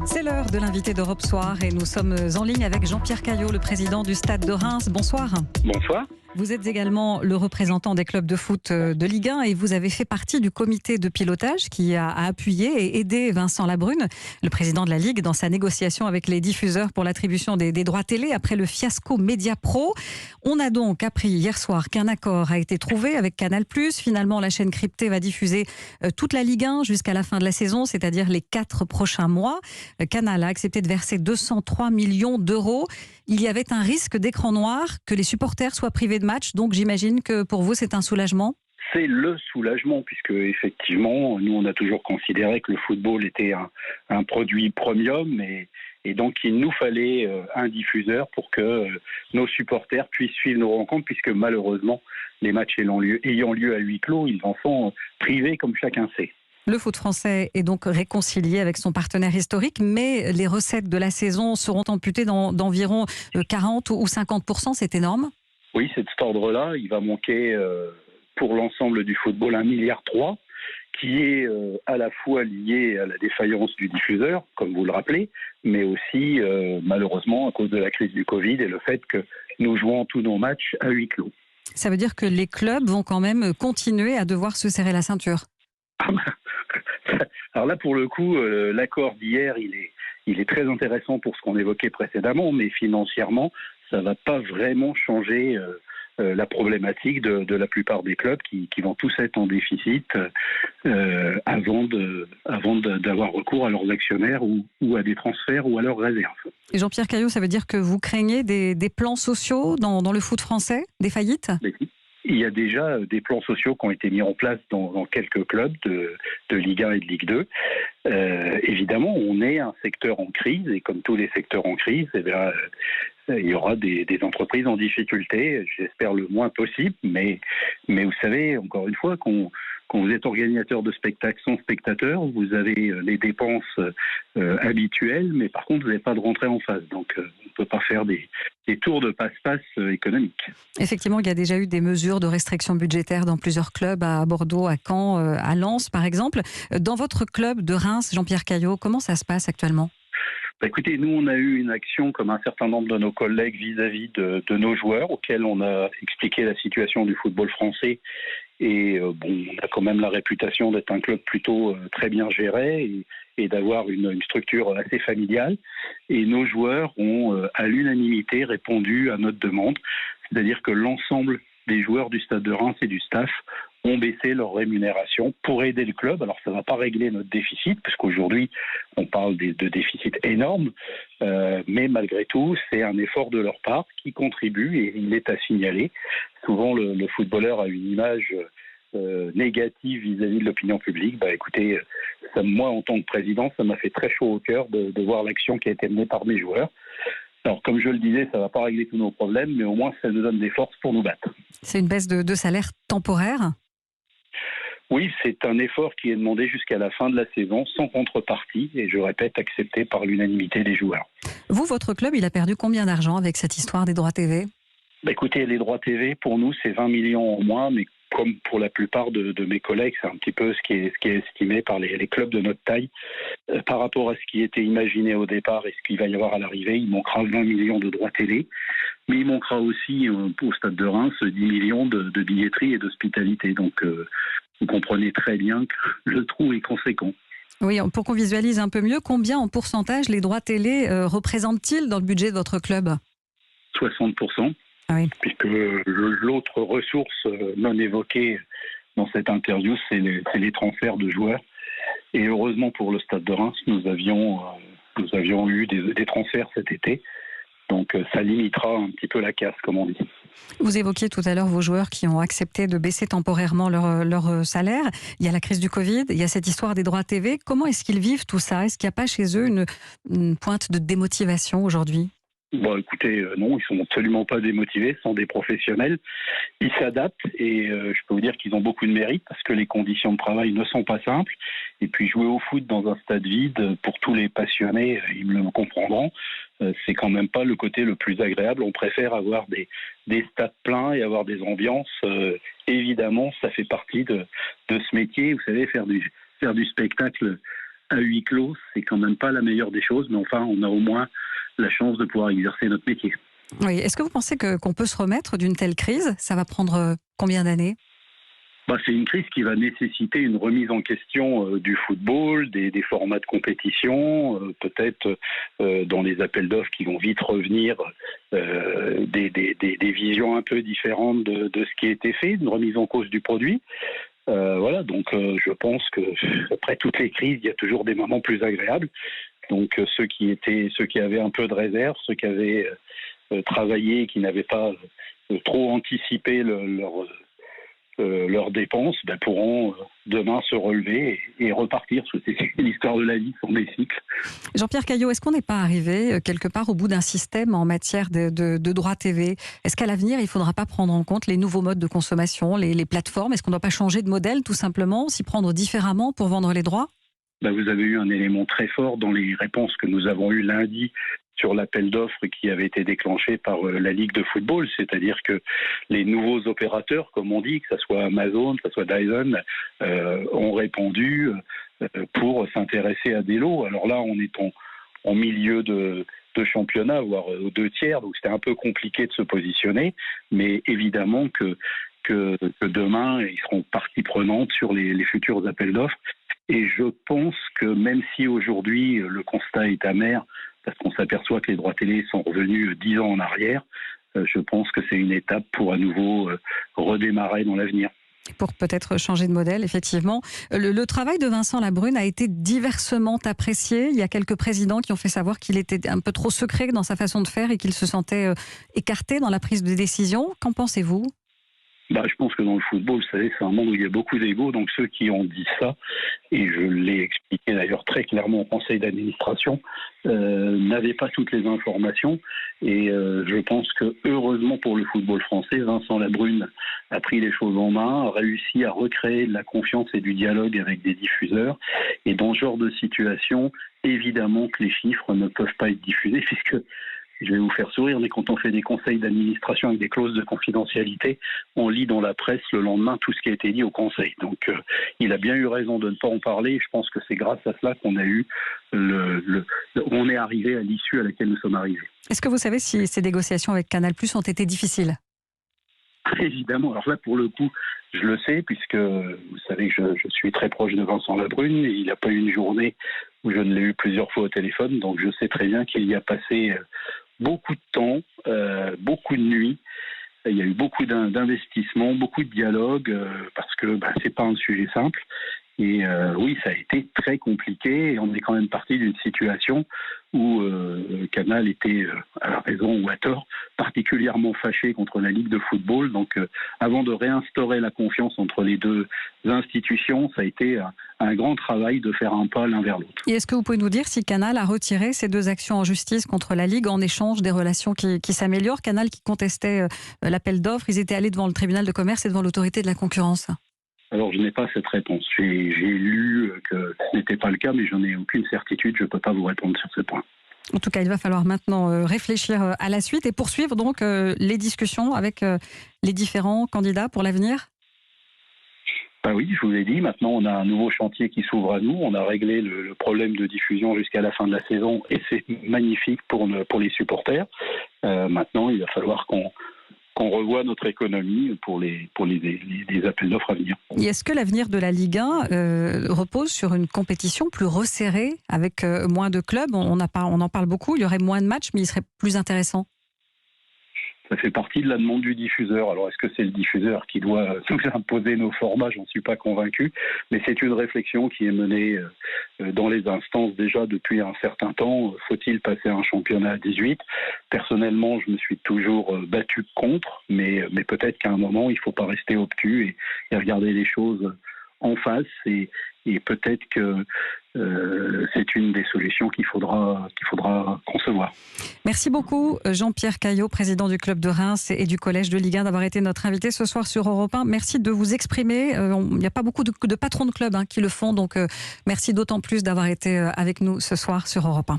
C'est l'heure de l'invité d'Europe Soir et nous sommes en ligne avec Jean-Pierre Caillot, le président du Stade de Reims. Bonsoir. Bonsoir. Vous êtes également le représentant des clubs de foot de Ligue 1 et vous avez fait partie du comité de pilotage qui a appuyé et aidé Vincent Labrune, le président de la Ligue, dans sa négociation avec les diffuseurs pour l'attribution des droits télé après le fiasco Mediapro. On a donc appris hier soir qu'un accord a été trouvé avec Canal+. Finalement, la chaîne cryptée va diffuser toute la Ligue 1 jusqu'à la fin de la saison, c'est-à-dire les 4 prochains mois. Canal a accepté de verser 203 millions d'euros. Il y avait un risque d'écran noir, que les supporters soient privés de match. Donc j'imagine que pour vous, c'est un soulagement. C'est le soulagement, puisque effectivement, nous on a toujours considéré que le football était un produit premium et donc il nous fallait un diffuseur pour que nos supporters puissent suivre nos rencontres, puisque malheureusement, les matchs ayant lieu à huis clos, ils en sont privés comme chacun sait. Le foot français est donc réconcilié avec son partenaire historique, mais les recettes de la saison seront amputées d'environ 40 ou 50%, c'est énorme. Oui, c'est de cet ordre-là. Il va manquer pour l'ensemble du football 1,3 milliard, qui est à la fois lié à la défaillance du diffuseur, comme vous le rappelez, mais aussi malheureusement à cause de la crise du Covid et le fait que nous jouons tous nos matchs à huis clos. Ça veut dire que les clubs vont quand même continuer à devoir se serrer la ceinture. Alors là, pour le coup, l'accord d'hier, il est très intéressant pour ce qu'on évoquait précédemment, mais financièrement, ça ne va pas vraiment changer la problématique de la plupart des clubs qui vont tous être en déficit avant d'avoir recours à leurs actionnaires ou à des transferts ou à leurs réserves. Et Jean-Pierre Caillot, ça veut dire que vous craignez des plans sociaux dans le foot français, des faillites ? Il y a déjà des plans sociaux qui ont été mis en place dans quelques clubs de Ligue 1 et de Ligue 2. Évidemment, on est un secteur en crise et comme tous les secteurs en crise, il y aura des entreprises en difficulté, j'espère le moins possible, mais vous savez, encore une fois, quand vous êtes organisateur de spectacles sans spectateurs, vous avez les dépenses habituelles, mais par contre, vous n'avez pas de rentrée en face. Donc, on ne peut pas faire des tours de passe-passe économiques. Effectivement, il y a déjà eu des mesures de restriction budgétaire dans plusieurs clubs, à Bordeaux, à Caen, à Lens, par exemple. Dans votre club de Reims, Jean-Pierre Caillot, comment ça se passe actuellement ? Écoutez, nous, on a eu une action comme un certain nombre de nos collègues vis-à-vis de nos joueurs, auxquels on a expliqué la situation du football français. Et on a quand même la réputation d'être un club plutôt très bien géré et d'avoir une structure assez familiale. Et nos joueurs ont à l'unanimité répondu à notre demande. C'est-à-dire que l'ensemble des joueurs du Stade de Reims et du staff ont baissé leur rémunération pour aider le club. Alors ça ne va pas régler notre déficit, parce qu'aujourd'hui on parle de déficit énorme, mais malgré tout c'est un effort de leur part qui contribue et il est à signaler. Souvent le footballeur a une image négative vis-à-vis de l'opinion publique. Écoutez, moi en tant que président, ça m'a fait très chaud au cœur de voir l'action qui a été menée par mes joueurs. Alors, comme je le disais, ça ne va pas régler tous nos problèmes, mais au moins, ça nous donne des forces pour nous battre. C'est une baisse de salaire temporaire ? Oui, c'est un effort qui est demandé jusqu'à la fin de la saison, sans contrepartie, et je répète, accepté par l'unanimité des joueurs. Vous, votre club, il a perdu combien d'argent avec cette histoire des droits TV ? Écoutez, les droits TV, pour nous, c'est 20 millions en moins, mais comme pour la plupart de mes collègues, c'est un petit peu ce qui est estimé par les clubs de notre taille. Par rapport à ce qui était imaginé au départ et ce qu'il va y avoir à l'arrivée, il manquera 20 millions de droits télé, mais il manquera aussi au Stade de Reims 10 millions de billetterie et d'hospitalité. Donc vous comprenez très bien que le trou est conséquent. Oui, pour qu'on visualise un peu mieux, combien en pourcentage les droits télé représentent-ils dans le budget de votre club ? 60%. Ah oui. Puisque l'autre ressource non évoquée dans cette interview, c'est les transferts de joueurs. Et heureusement pour le Stade de Reims, nous avions eu des transferts cet été. Donc ça limitera un petit peu la casse, comme on dit. Vous évoquiez tout à l'heure vos joueurs qui ont accepté de baisser temporairement leur salaire. Il y a la crise du Covid, il y a cette histoire des droits TV. Comment est-ce qu'ils vivent tout ça ? Est-ce qu'il n'y a pas chez eux une pointe de démotivation aujourd'hui ? Écoutez, non, ils sont absolument pas démotivés, ce sont des professionnels. Ils s'adaptent et je peux vous dire qu'ils ont beaucoup de mérite parce que les conditions de travail ne sont pas simples. Et puis jouer au foot dans un stade vide, pour tous les passionnés, ils me le comprendront, c'est quand même pas le côté le plus agréable. On préfère avoir des stades pleins et avoir des ambiances. Évidemment, ça fait partie de ce métier. Vous savez, faire du spectacle à huis clos, c'est quand même pas la meilleure des choses, mais enfin, on a au moins la chance de pouvoir exercer notre métier. Oui. Est-ce que vous pensez qu'on peut se remettre d'une telle crise? Ça va prendre combien d'années? C'est une crise qui va nécessiter une remise en question du football, des formats de compétition, peut-être dans les appels d'offres qui vont vite revenir, des visions un peu différentes de ce qui a été fait, une remise en cause du produit. Voilà, donc je pense que après toutes les crises, il y a toujours des moments plus agréables. Donc ceux qui avaient un peu de réserve, ceux qui avaient travaillé et qui n'avaient pas trop anticipé leurs dépenses, pourront demain se relever et repartir. Parce que c'est l'histoire de la vie, ce sont des cycles. Jean-Pierre Caillot, est-ce qu'on n'est pas arrivé quelque part au bout d'un système en matière de droits TV? Est-ce qu'à l'avenir, il ne faudra pas prendre en compte les nouveaux modes de consommation, les plateformes? Est-ce qu'on ne doit pas changer de modèle tout simplement, s'y prendre différemment pour vendre les droits? Vous avez eu un élément très fort dans les réponses que nous avons eues lundi sur l'appel d'offres qui avait été déclenché par la Ligue de football, c'est-à-dire que les nouveaux opérateurs, comme on dit, que ce soit Amazon, que ce soit Dyson, ont répondu pour s'intéresser à des lots. Alors là, on est en milieu de championnat, voire aux 2/3, donc c'était un peu compliqué de se positionner, mais évidemment que demain, ils seront partie prenante sur les futurs appels d'offres. Et je pense que même si aujourd'hui le constat est amer, parce qu'on s'aperçoit que les droits télé sont revenus 10 ans en arrière, je pense que c'est une étape pour à nouveau redémarrer dans l'avenir. Pour peut-être changer de modèle, effectivement. Le travail de Vincent Labrune a été diversement apprécié. Il y a quelques présidents qui ont fait savoir qu'il était un peu trop secret dans sa façon de faire et qu'il se sentait écarté dans la prise de décision. Qu'en pensez-vous ? Je pense que dans le football, vous savez, c'est un monde où il y a beaucoup d'ego, donc ceux qui ont dit ça, et je l'ai expliqué d'ailleurs très clairement au conseil d'administration, n'avaient pas toutes les informations, et je pense que heureusement pour le football français, Vincent Labrune a pris les choses en main, a réussi à recréer de la confiance et du dialogue avec des diffuseurs, et dans ce genre de situation, évidemment que les chiffres ne peuvent pas être diffusés, puisque je vais vous faire sourire, mais quand on fait des conseils d'administration avec des clauses de confidentialité, on lit dans la presse le lendemain tout ce qui a été dit au conseil. Donc il a bien eu raison de ne pas en parler. Je pense que c'est grâce à cela qu'on a eu on est arrivé à l'issue à laquelle nous sommes arrivés. Est-ce que vous savez si ces négociations avec Canal+ ont été difficiles ? Évidemment. Alors là, pour le coup, je le sais, puisque vous savez que je suis très proche de Vincent Labrune, et il n'y a pas eu une journée où je ne l'ai eu plusieurs fois au téléphone, donc je sais très bien qu'il y a passé beaucoup de temps, beaucoup de nuits. Il y a eu beaucoup d'investissements, beaucoup de dialogues, parce que c'est pas un sujet simple. Et oui, ça a été très compliqué, et on est quand même parti d'une situation où Canal était, à raison ou à tort, particulièrement fâché contre la Ligue de football. Donc avant de réinstaurer la confiance entre les deux institutions, ça a été un grand travail de faire un pas l'un vers l'autre. Et est-ce que vous pouvez nous dire si Canal a retiré ces 2 actions en justice contre la Ligue en échange des relations qui s'améliorent? Canal qui contestait l'appel d'offres, ils étaient allés devant le tribunal de commerce et devant l'autorité de la concurrence. Alors, je n'ai pas cette réponse. J'ai lu que ce n'était pas le cas, mais je n'ai aucune certitude. Je ne peux pas vous répondre sur ce point. En tout cas, il va falloir maintenant réfléchir à la suite et poursuivre donc les discussions avec les différents candidats pour l'avenir. Oui, je vous l'ai dit, maintenant on a un nouveau chantier qui s'ouvre à nous. On a réglé le problème de diffusion jusqu'à la fin de la saison et c'est magnifique pour les supporters. Maintenant, il va falloir qu'on revoie notre économie pour les appels d'offres à venir. Et est-ce que l'avenir de la Ligue 1 repose sur une compétition plus resserrée avec moins de clubs? On en parle beaucoup, il y aurait moins de matchs, mais il serait plus intéressant. Ça fait partie de la demande du diffuseur. Alors, est-ce que c'est le diffuseur qui doit nous imposer nos formats? J'en suis pas convaincu. Mais c'est une réflexion qui est menée dans les instances déjà depuis un certain temps. Faut-il passer un championnat à 18? Personnellement, je me suis toujours battu contre. Mais peut-être qu'à un moment, il ne faut pas rester obtus et regarder les choses en face. Et peut-être que c'est une des solutions qu'il faudra concevoir. Merci beaucoup Jean-Pierre Caillot, président du club de Reims et du collège de Ligue 1, d'avoir été notre invité ce soir sur Europe 1. Merci de vous exprimer. Il n'y a pas beaucoup de patrons de club qui le font, donc merci d'autant plus d'avoir été avec nous ce soir sur Europe 1.